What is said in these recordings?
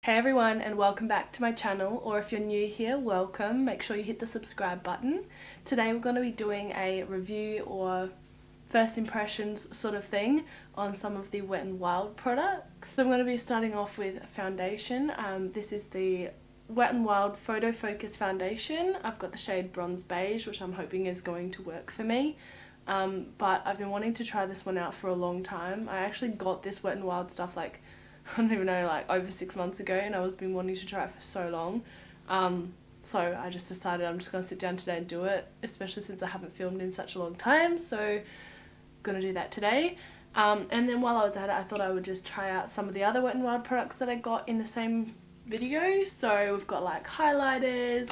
Hey everyone, and welcome back to my channel, or if you're new here, welcome. Make sure you hit the subscribe button. Today we're going to be doing a review or first impressions sort of thing on some of the Wet n Wild products. So I'm going to be starting off with foundation. This is the Wet n Wild Photo Focus Foundation. I've got the shade Bronze Beige, which I'm hoping is going to work for me. But I've been wanting to try this one out for a long time. I actually got this Wet n Wild stuff like, I don't even know, like over 6 months ago, and I was been wanting to try it for so long. So I just decided I'm just going to sit down today and do it, especially since I haven't filmed in such a long time. So I'm going to do that today. And then while I was at it, I thought I would just try out some of the other Wet n Wild products that I got in the same video. So we've got like highlighters,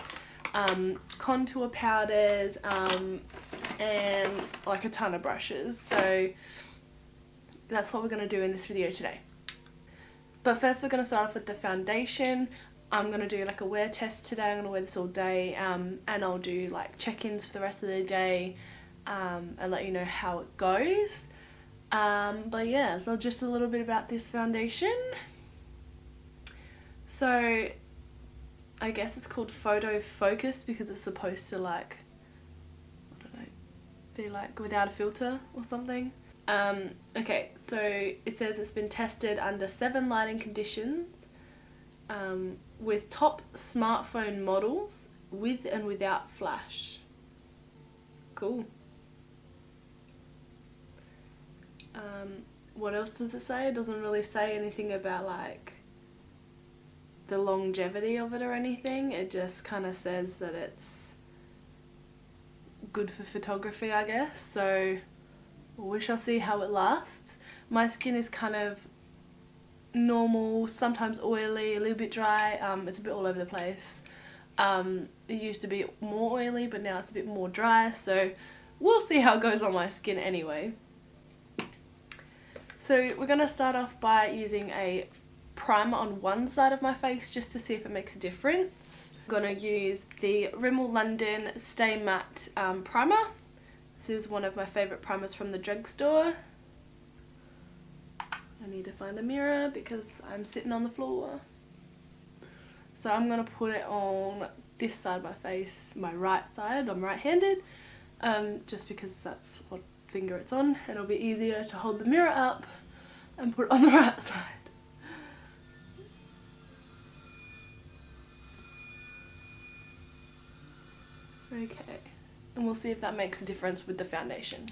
contour powders, and like a ton of brushes. So that's what we're going to do in this video today. But first we're going to start off with the foundation. I'm going to do like a wear test today. I'm going to wear this all day, and I'll do like check-ins for the rest of the day, and let you know how it goes. But yeah, so just a little bit about this foundation. So I guess it's called Photo Focus because it's supposed to like, I don't know, be like without a filter or something. Okay, so it says it's been tested under 7 lighting conditions, with top smartphone models with and without flash. Cool. What else does it say? It doesn't really say anything about like the longevity of it or anything. It just kind of says that it's good for photography, I guess. So we shall see how it lasts. My skin is kind of normal, sometimes oily, a little bit dry. It's a bit all over the place. It used to be more oily, but now it's a bit more dry, so we'll see how it goes on my skin anyway. So we're going to start off by using a primer on one side of my face just to see if it makes a difference. I'm going to use the Rimmel London Stay Matte primer. This is one of my favourite primers from the drugstore. I need to find a mirror because I'm sitting on the floor. So I'm going to put it on this side of my face, my right side. I'm right-handed, just because that's what finger it's on, and it'll be easier to hold the mirror up and put it on the right side. Okay. And we'll see if that makes a difference with the foundation.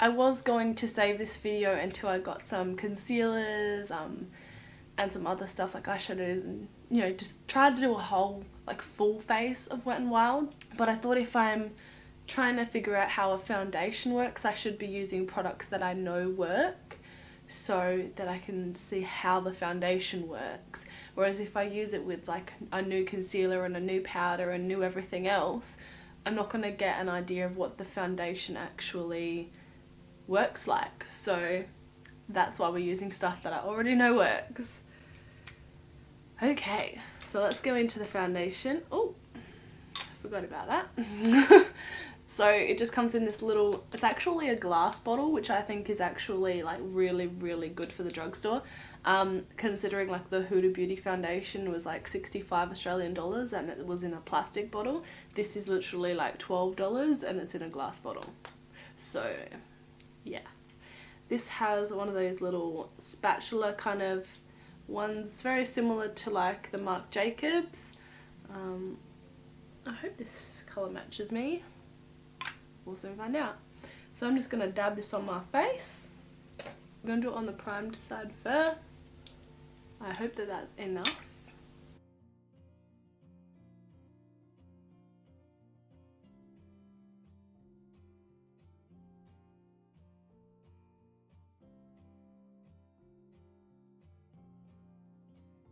I was going to save this video until I got some concealers, and some other stuff like eyeshadows, and you know, just tried to do a whole like full face of Wet n Wild. But I thought if I'm trying to figure out how a foundation works, I should be using products that I know work, so that I can see how the foundation works. Whereas if I use it with like a new concealer and a new powder and new everything else, I'm not going to get an idea of what the foundation actually works like. So that's why we're using stuff that I already know works. Okay, so let's go into the foundation. Oh, I forgot about that. So it just comes in this little, it's actually a glass bottle, which I think is actually like really, really good for the drugstore. Considering like the Huda Beauty foundation was like 65 Australian dollars and it was in a plastic bottle. This is literally like $12 and it's in a glass bottle. So yeah. This has one of those little spatula kind of ones, very similar to like the Marc Jacobs. I hope this colour matches me. We'll soon find out. So I'm just going to dab this on my face. I'm going to do it on the primed side first. I hope that that's enough.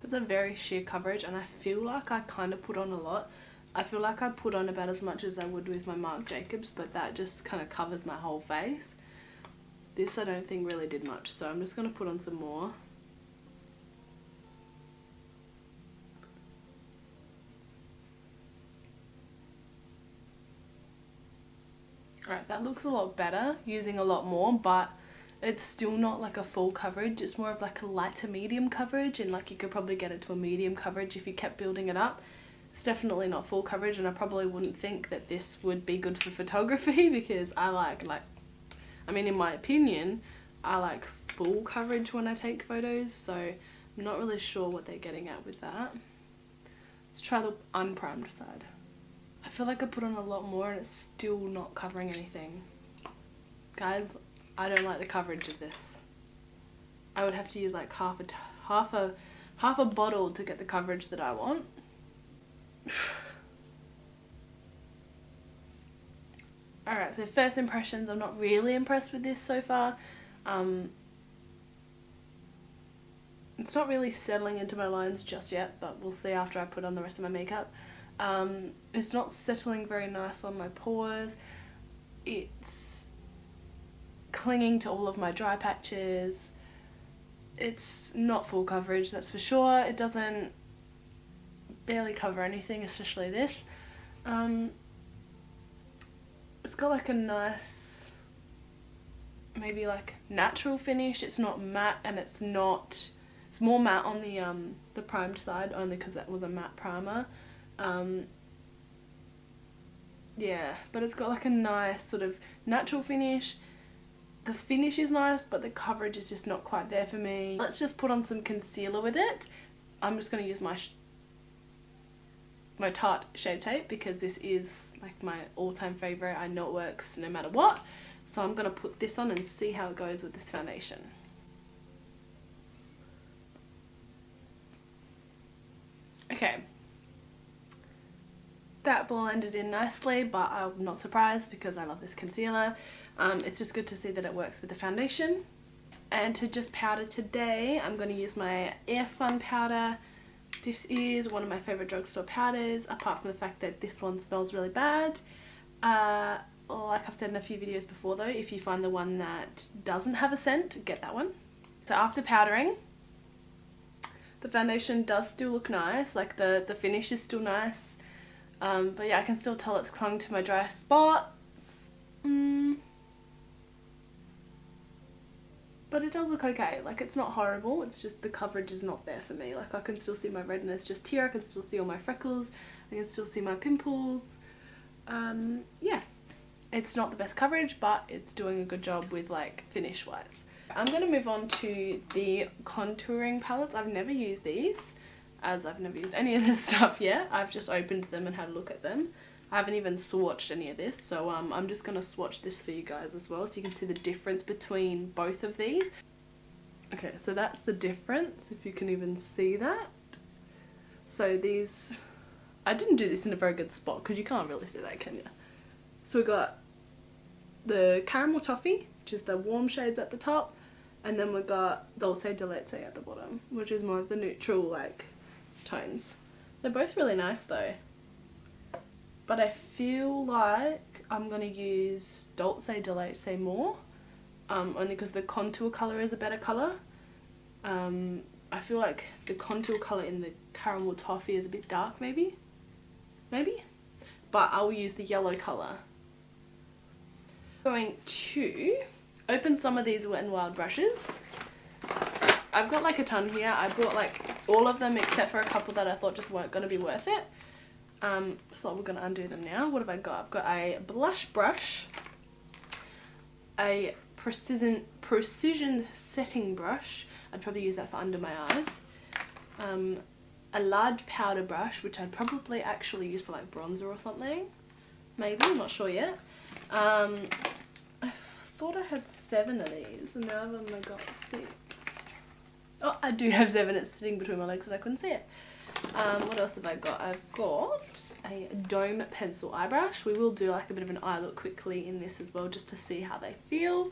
It's a very sheer coverage, and I feel like I kind of put on a lot. I feel like I put on about as much as I would with my Marc Jacobs, but that just kind of covers my whole face. This I don't think really did much, so I'm just going to put on some more. Alright, that looks a lot better using a lot more, but It's still not like a full coverage, it's more of like a light to medium coverage, and like you could probably get it to a medium coverage if you kept building it up. It's definitely not full coverage, and I probably wouldn't think that this would be good for photography because I like I mean, in my opinion, I like full coverage when I take photos, so I'm not really sure what they're getting at with that. Let's try the unprimed side. I feel like I put on a lot more and it's still not covering anything. Guys, I don't like the coverage of this. I would have to use like half a bottle to get the coverage that I want. Alright, so first impressions, I'm not really impressed with this so far. It's not really settling into my lines just yet, but we'll see after I put on the rest of my makeup. It's not settling very nice on my pores. It's clinging to all of my dry patches. It's not full coverage, that's for sure. It doesn't barely cover anything, especially this. It's got like a nice, maybe like natural finish. It's not matte, and it's more matte on the primed side, only because that was a matte primer. Yeah, but it's got like a nice sort of natural finish. The finish is nice, but the coverage is just not quite there for me. Let's just put on some concealer with it. I'm just going to use my Tarte Shape Tape because this is like my all-time favorite. I know it works no matter what. So I'm going to put this on and see how it goes with this foundation. Okay. That blended in nicely, but I'm not surprised because I love this concealer. It's just good to see that it works with the foundation. And to just powder today, I'm going to use my Airspun powder. This is one of my favourite drugstore powders, apart from the fact that this one smells really bad. Like I've said in a few videos before though, if you find the one that doesn't have a scent, get that one. So after powdering, the foundation does still look nice, like the finish is still nice. But yeah, I can still tell it's clung to my dry spots. But it does look okay. Like, it's not horrible, it's just the coverage is not there for me. Like, I can still see my redness just here, I can still see all my freckles, I can still see my pimples. Yeah, it's not the best coverage, but it's doing a good job with like finish wise. I'm going to move on to the contouring palettes. I've never used these, as I've never used any of this stuff yet. I've just opened them and had a look at them. I haven't even swatched any of this, so I'm just going to swatch this for you guys as well so you can see the difference between both of these. Okay, so that's the difference, if you can even see that. So these, I didn't do this in a very good spot because you can't really see that, can you? So we got the Caramel Toffee, which is the warm shades at the top, and then we got Dulce de Leche at the bottom, which is more of the neutral like tones. They're both really nice though. But I feel like I'm going to use Dulce de Leche more, only because the contour colour is a better colour. I feel like the contour colour in the Caramel Toffee is a bit dark maybe? But I will use the yellow colour. Going to open some of these Wet n Wild brushes. I've got like a ton here. I bought like all of them except for a couple that I thought just weren't going to be worth it. So we're going to undo them now. What have I got? I've got a blush brush, a precision setting brush. I'd probably use that for under my eyes. A large powder brush, which I'd probably actually use for like bronzer or something. Maybe, I'm not sure yet. I thought I had 7 of these and now I've only got 6. Oh, I do have 7. It's sitting between my legs and I couldn't see it. What else have I got? I've got a dome pencil eye brush. We will do like a bit of an eye look quickly in this as well, just to see how they feel.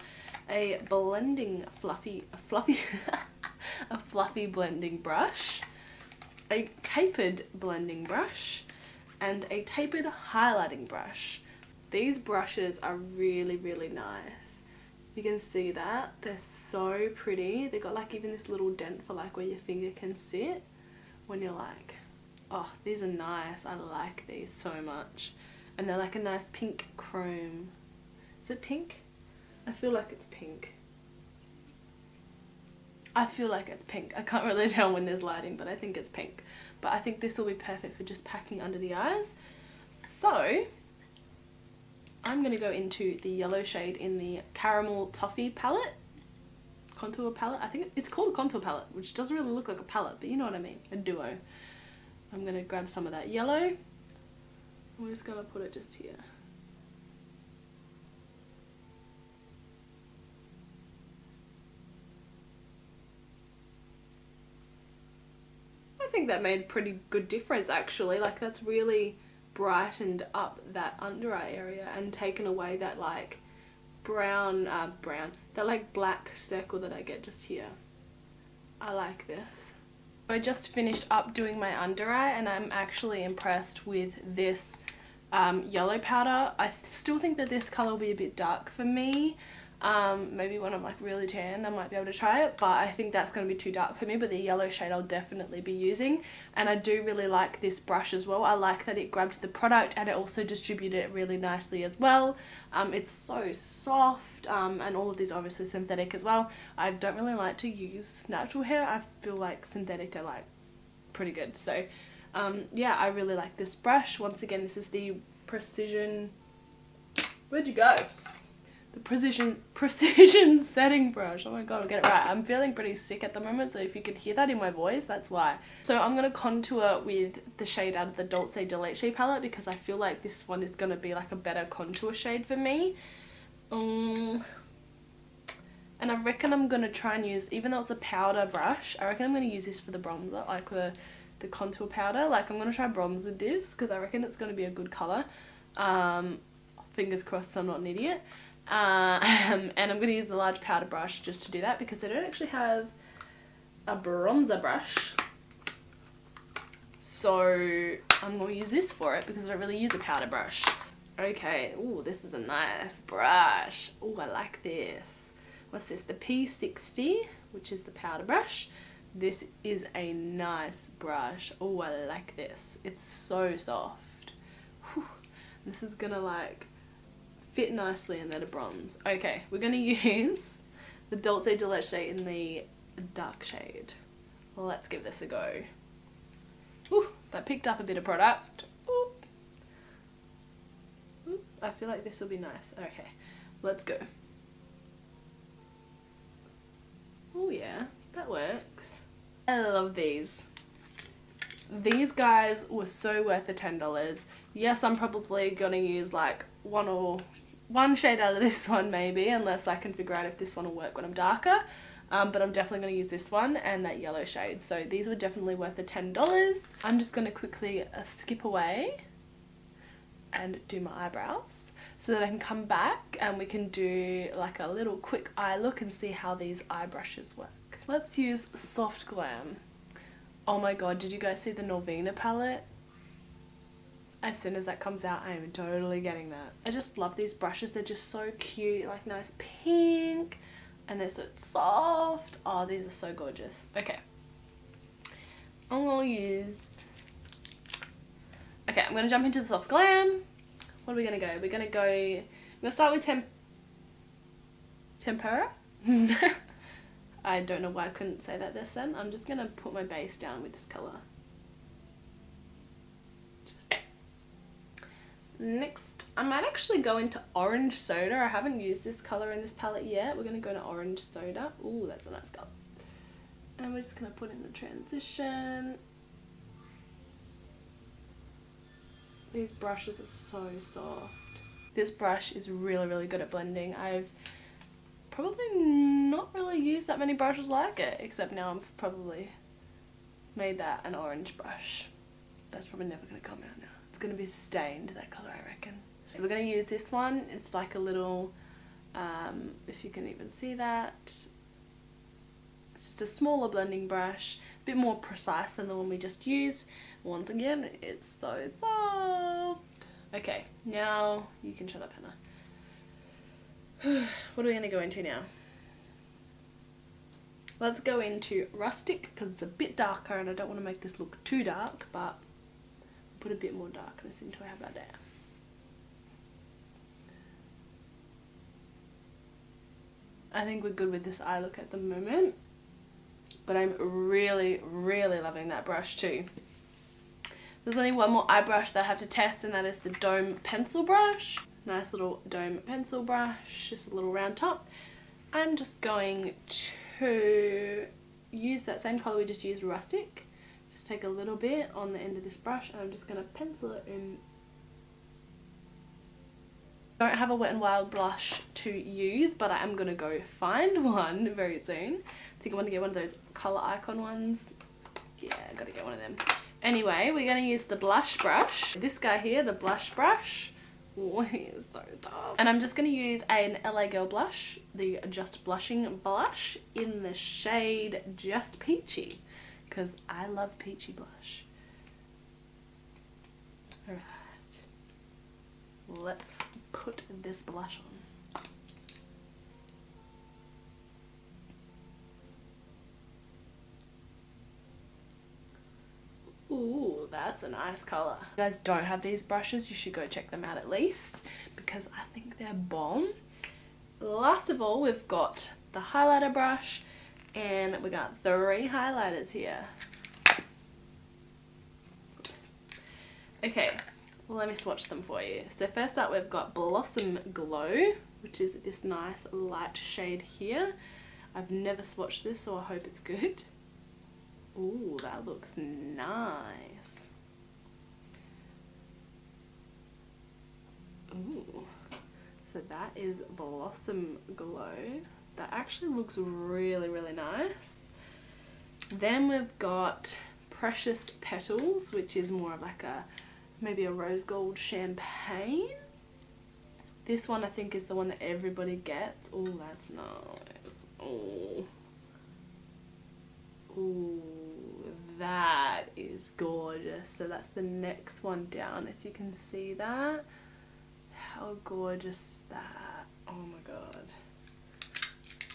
A blending a fluffy blending brush, a tapered blending brush, and a tapered highlighting brush. These brushes are really, really nice. You can see that. They're so pretty. They've got like even this little dent for like where your finger can sit. When you're like, oh, these are nice, I like these so much. And they're like a nice pink chrome. Is it pink? I feel like it's pink. I feel like it's pink. I can't really tell when there's lighting, but I think it's pink. But I think this will be perfect for just packing under the eyes. So I'm going to go into the yellow shade in the Caramel Toffee palette. Contour palette. I think it's called a contour palette, which doesn't really look like a palette, but you know what I mean. A duo. I'm going to grab some of that yellow. I'm just going to put it just here. I think that made pretty good difference actually. Like that's really brightened up that under eye area and taken away that like that like black circle that I get just here. I like this. I just finished up doing my under eye and I'm actually impressed with this yellow powder. I still think that this colour will be a bit dark for me. Maybe when I'm like really tan I might be able to try it, but I think that's going to be too dark for me. But the yellow shade I'll definitely be using, and I do really like this brush as well. I like that it grabbed the product and it also distributed it really nicely as well. It's so soft, and all of these are obviously synthetic as well. I don't really like to use natural hair. I feel like synthetic are like pretty good. So yeah, I really like this brush. Once again, this is the Precision, where'd you go? The precision setting brush. Oh my god, I'll get it right. I'm feeling pretty sick at the moment, so if you could hear that in my voice, that's why. So I'm going to contour with the shade out of the Dulce de Leche palette because I feel like this one is going to be like a better contour shade for me. And I reckon I'm going to try and use, even though it's a powder brush, I reckon I'm going to use this for the bronzer, like the contour powder. Like I'm going to try bronze with this because I reckon it's going to be a good colour. Fingers crossed I'm not an idiot. And I'm going to use the large powder brush just to do that because I don't actually have a bronzer brush. So I'm going to use this for it because I don't really use a powder brush. Okay, ooh, this is a nice brush. Ooh, I like this. What's this? The P60, which is the powder brush. This is a nice brush. Ooh, I like this. It's so soft. Whew. This is going to like fit nicely in there to bronze. Okay, we're going to use the Dulce de Leche in the dark shade. Let's give this a go. Ooh, that picked up a bit of product. Ooh. Ooh, I feel like this will be nice. Okay, let's go. Oh yeah, that works. I love these. These guys were so worth the $10. Yes, I'm probably going to use like one shade out of this one maybe, unless I can figure out if this one will work when I'm darker. But I'm definitely going to use this one and that yellow shade. So these were definitely worth the $10. I'm just going to quickly skip away and do my eyebrows so that I can come back and we can do like a little quick eye look and see how these eye brushes work. Let's use Soft Glam. Oh my god, did you guys see the Norvina palette? As soon as that comes out, I am totally getting that. I just love these brushes. They're just so cute, like nice pink, and they're so soft. Oh, these are so gorgeous. Okay. I'm gonna use... Okay, I'm gonna jump into the Soft Glam. What are we gonna go? We're gonna start with Tempera. I don't know why I couldn't say that just then. I'm just gonna put my base down with this colour. Next, I might actually go into Orange Soda. I haven't used this colour in this palette yet. We're going to go to Orange Soda. Ooh, that's a nice colour. And we're just going to put in the transition. These brushes are so soft. This brush is really, really good at blending. I've probably not really used that many brushes like it, except now I've probably made that an orange brush. That's probably never going to come out now. It's going to be stained, that colour, I reckon. So we're going to use this one. It's like a little, if you can even see that, it's just a smaller blending brush, a bit more precise than the one we just used. Once again, it's so soft. Okay, now you can shut up, Hannah. What are we going to go into now? Let's go into Rustic because it's a bit darker and I don't want to make this look too dark, but put a bit more darkness into it. How about that? I think we're good with this eye look at the moment. but I'm really, really loving that brush too. There's only one more eye brush that I have to test, and that is the Dome pencil brush. Nice little Dome pencil brush, just a little round top. I'm just going to use that same colour we just used, Rustic. Just take a little bit on the end of this brush, and I'm just going to pencil it in. I don't have a Wet n Wild blush to use, but I am going to go find one very soon. I think I want to get one of those colour icon ones. Yeah, I got to get one of them. Anyway, we're going to use the blush brush. This guy here, the blush brush. Oh, he is so tough. And I'm just going to use an LA Girl blush, the Just Blushing blush in the shade Just Peachy, because I love peachy blush. Alright, let's put this blush on. Ooh, that's a nice colour. If you guys don't have these brushes, you should go check them out at least, because I think they're bomb. Last of all, we've got the highlighter brush, and we got 3 highlighters here. Oops. Okay, well, let me swatch them for you. So first up, we've got Blossom Glow, which is this nice light shade here. I've never swatched this, so I hope it's good. Ooh, that looks nice. Ooh, so that is Blossom Glow. That actually looks really, really nice. Then we've got Precious Petals, which is more of like a, maybe a rose gold champagne. This one I think is the one that everybody gets. Oh, that's nice. Oh. Ooh, that is gorgeous. So that's the next one down, if you can see that. How gorgeous is that? Oh my god.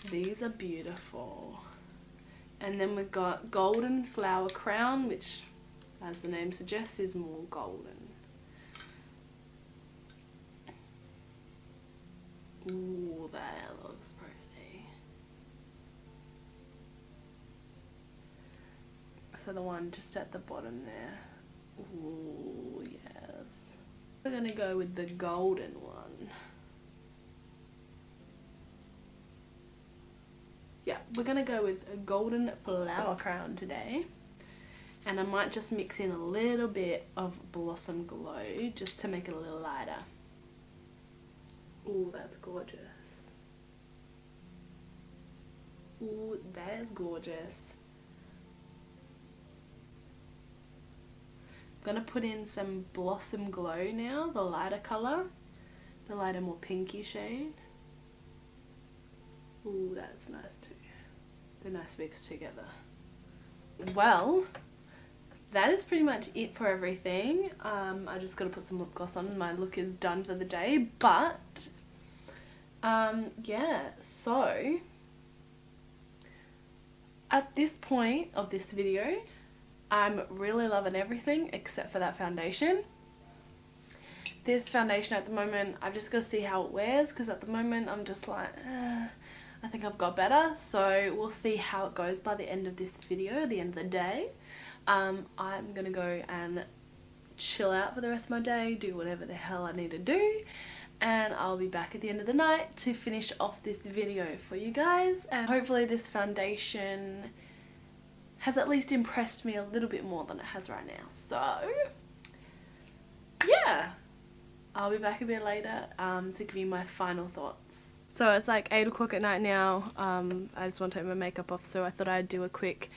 These are beautiful. And then we've got Golden Flower Crown, which, as the name suggests, is more golden. Ooh, that looks pretty. So the one just at the bottom there. Ooh, yes. We're going to go with the golden one. Yeah, we're going to go with a Golden Flower Crown today. And I might just mix in a little bit of Blossom Glow just to make it a little lighter. Ooh, that's gorgeous. Ooh, that is gorgeous. I'm going to put in some Blossom Glow now, the lighter colour, the lighter, more pinky shade. Ooh, that's nice too. They're nice mixed together. Well, that is pretty much it for everything. I just got to put some lip gloss on. My look is done for the day, but yeah, so at this point of this video, I'm really loving everything except for that foundation. This foundation at the moment, I've just got to see how it wears, because at the moment I'm just like, I think I've got better. So we'll see how it goes by the end of this video, the end of the day. I'm going to go and chill out for the rest of my day, do whatever the hell I need to do. And I'll be back at the end of the night to finish off this video for you guys. And hopefully this foundation has at least impressed me a little bit more than it has right now. So yeah, I'll be back a bit later to give you my final thoughts. So it's like 8 o'clock at night now. I just want to take my makeup off, so I thought I'd do a quick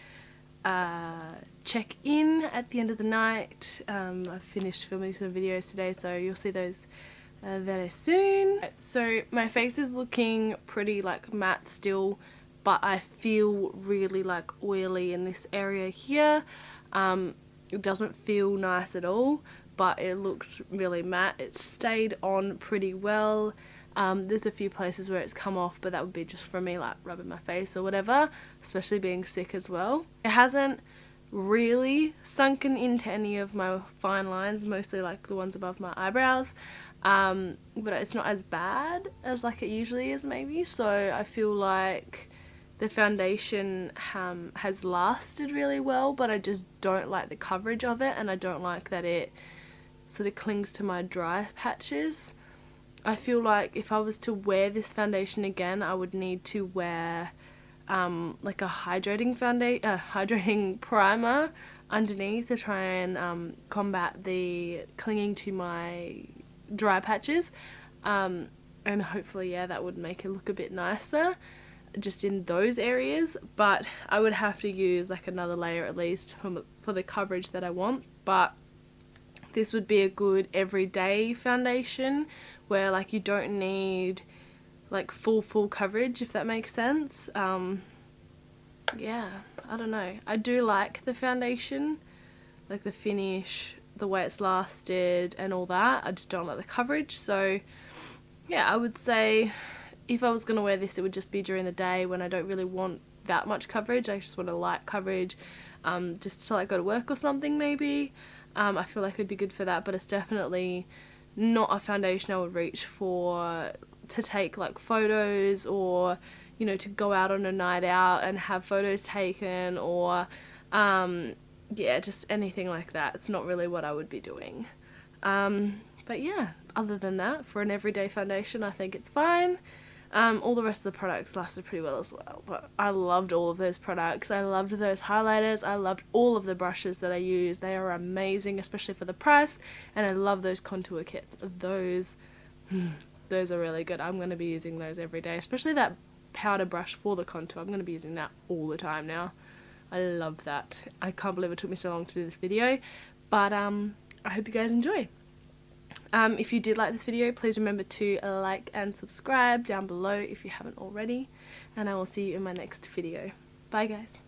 check in at the end of the night. I've finished filming some videos today, so you'll see those very soon. So my face is looking pretty like matte still, but I feel really like oily in this area here. It doesn't feel nice at all, but it looks really matte. It's stayed on pretty well. There's a few places where it's come off, but that would be just from me like rubbing my face or whatever, especially being sick as well. It hasn't really sunken into any of my fine lines, mostly like the ones above my eyebrows, but it's not as bad as like it usually is maybe. So I feel like the foundation has lasted really well, but I just don't like the coverage of it, and I don't like that it sort of clings to my dry patches. I feel like if I was to wear this foundation again, I would need to wear like a hydrating primer underneath to try and combat the clinging to my dry patches, and hopefully, yeah, that would make it look a bit nicer just in those areas. But I would have to use like another layer at least for the coverage that I want. But this would be a good everyday foundation where like you don't need like full coverage, if that makes sense. Yeah, I don't know. I do like the foundation, like the finish, the way it's lasted and all that. I just don't like the coverage. So yeah, I would say if I was going to wear this, it would just be during the day when I don't really want that much coverage. I just want a light coverage, just to like go to work or something maybe. I feel like it would be good for that, but it's definitely not a foundation I would reach for to take like photos, or you know, to go out on a night out and have photos taken, or yeah, just anything like that. It's not really what I would be doing. But yeah, other than that, for an everyday foundation, I think it's fine. All the rest of the products lasted pretty well as well, but I loved all of those products. I loved those highlighters. I loved all of the brushes that I used. They are amazing, especially for the price, and I love those contour kits. Those are really good. I'm going to be using those every day, especially that powder brush for the contour. I'm going to be using that all the time now. I love that. I can't believe it took me so long to do this video, but I hope you guys enjoy. If you did like this video, please remember to like and subscribe down below if you haven't already, and I will see you in my next video. Bye guys.